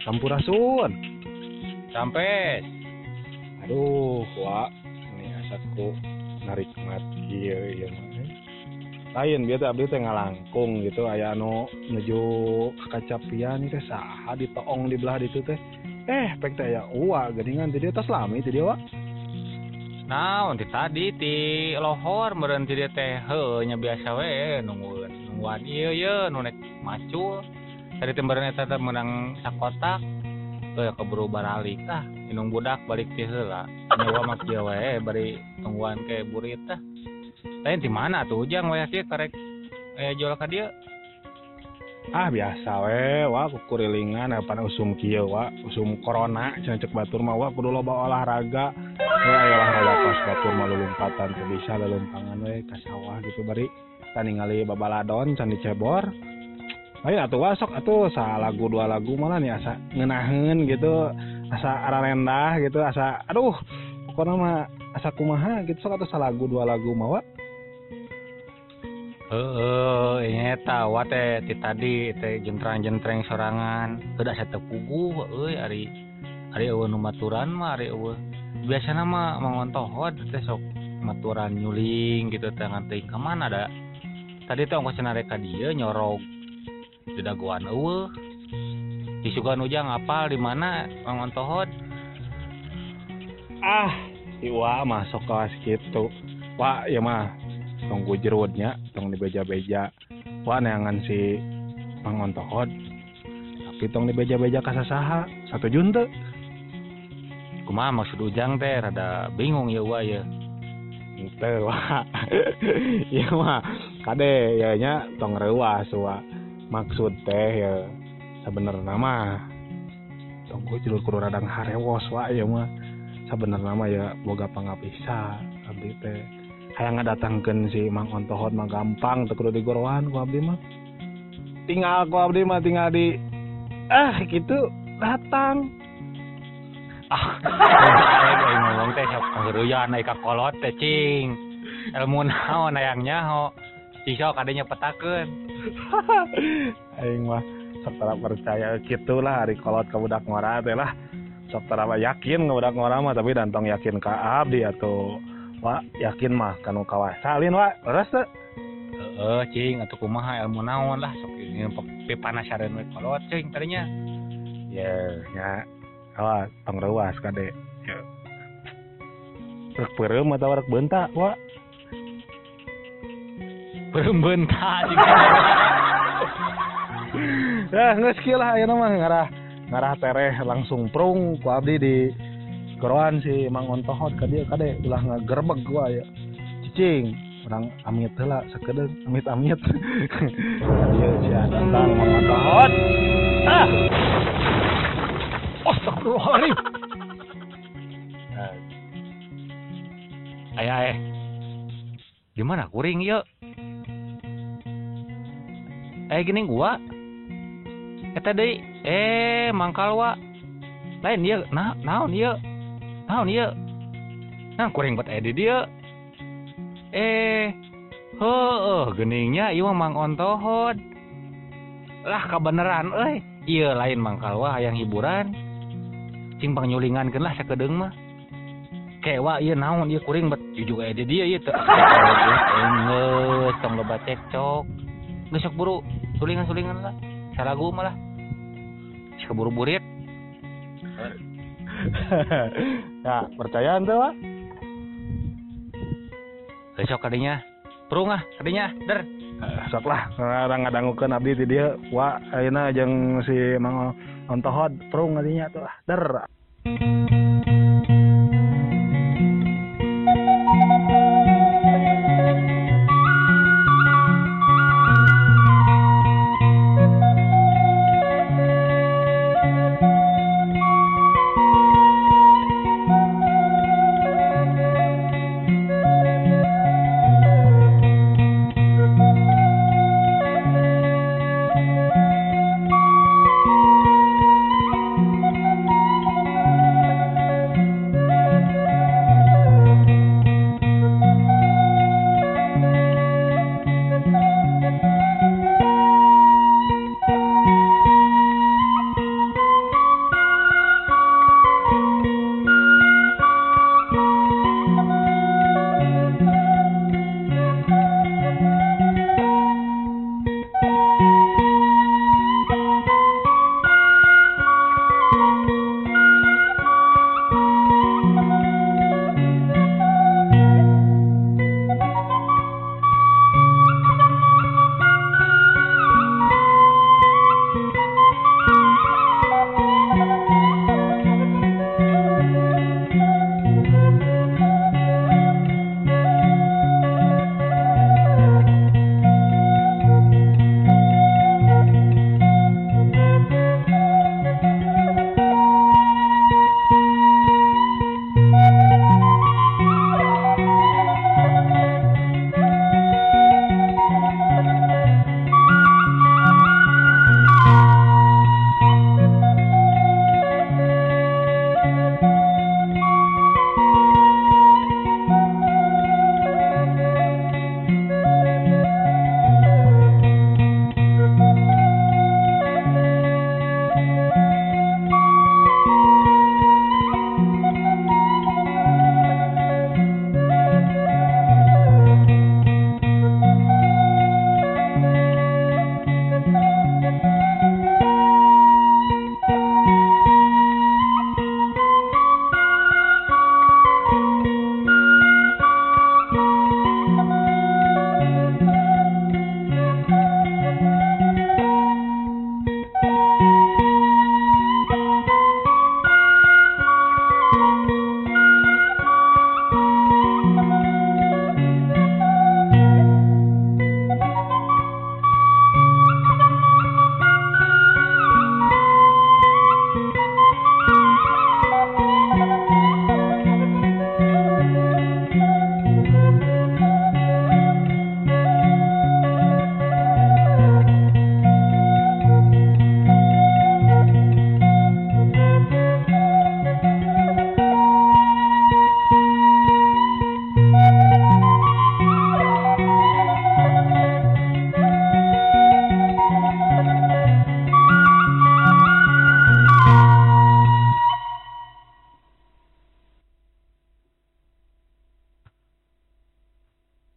Sampurasun. Sampai Aduh, Wak, ini asatku narik mati ya mah. Lain biasa abdi teh ngalangkung gitu aya anu nuju ka kacapian teh saha ditoong di belah ditu teh. Pek teh aya uwa geuningan di dieu tos lami di dieu, Wak. naon ti tadi ti lohor meureun ti dieu teh heuh nya biasa we nungguan ieu nu nek macul. Tadi teh meureun eta teh menang sakotak. Teu keburu baralik inung budak balik ti heula. Nyawa mah kieu we bari tungguan ke burit tah. Lain di mana tuh ujang we kieu karek jual ka dieu. Biasa we, Wak, kukurilingan pan usum kieu, Wak, usum corona cenah cek batur mah Wak kudu loba olahraga. Aya olahraga pas batur mah lulumpatan teu bisa lelumpangan we ka sawah gitu bari ningali babaladon can dicebor. Ayo atuh wasok atuh salagu dua lagu malah nih asa ngeunaheun gitu, asa ararendah gitu, asa aduh pokona mah asa kumaha gitu sok atuh salagu dua lagu mah, Wak. Eta wa teh ti tadi teh jentrang-jentreng sorangan teu da satepugu euy ari eueuh nu maturan mah ari eueuh biasana mah mangontohod teh sok maturan nyuling gitu teh ngan teuing ka mana da tadi teh ongkos cenah ka dieu nyorog di dagoan eueuh di sugan ujang apal di mana mangontohod Iwa mah sok kawas kitu, Wak, ya mah tunggu jerudnya tong di beja-beja wah neangan si mangontohod tapi tong di beja-beja kasasaha satu junte kumaha maksud ujang teh rada bingung ya wa ya teu Wak. Ieu mah kade ya nya tong reuas wa maksud teh ya sabenerna mah tong jerud kudu rada ngaharewos wa ieu mah sabenerna mah ya boga pangapisa abdi teh hayang ngadatangkeun si Mang Ontohod mah gampang teu kudu digorowan ku abdi mah. Tinggal di kitu datang. Aing ngomong teh sok ngeureuyaan ai ka kolot teh cing. Ilmu naon hayangnya ho.Cisok kadenya petakeun. Aing mah sok tara percaya kitulah ari kolot ka budak ngora teh lah. Sok tara yakin ka budak ngora mah tapi dantong yakin ka abdi atuh. Wak, yakin mah kanu kawasalin, Wak, leres teh? Cing, atuh kumaha ilmu naon lah sok pipanasareun we kolot cing tadinya. Nya. Awas, tong reuas kade. Ye. Rek peureum atawa rek beunta, Wak? Peureum beunta cing. Geus kieu lah ayeuna mah ngarah tereh langsung prung ku abdi di goroan si Mang Ontohod kade ulah ngagerbeg gua ya. Cicing, urang amit heula sakedeung, amit-amit. Dieu sia datang Mang Ontohod. Astagfirullahaladzim. Aya di mana kuring ieu? Gini gua. Eta deui, mangkal wa. Lain ieu, naon ieu? Naon ieu? Nah kuring bet di dieu. Geningnya ieu Mang Ontohod. Lah kabeneran euy. Ieu lain mangkal wah hayang hiburan. Cing pangnyulingankeun lah sakedeung mah. Kewa ieu naon ieu kuring bet jujug di dieu ieu teu. Geus tong loba cekcok. Geus sok buru sulingan-sulingan lah. Saragu mah lah. Keburu burit. Ya, percayaan teh, Wak? Besok kadinya. Prung kadinya, der. Sok lah, ngadangukeun abdi ti dieu. Wak, ayeuna jeung si Mang Ontohod prung kadinya tuh, der.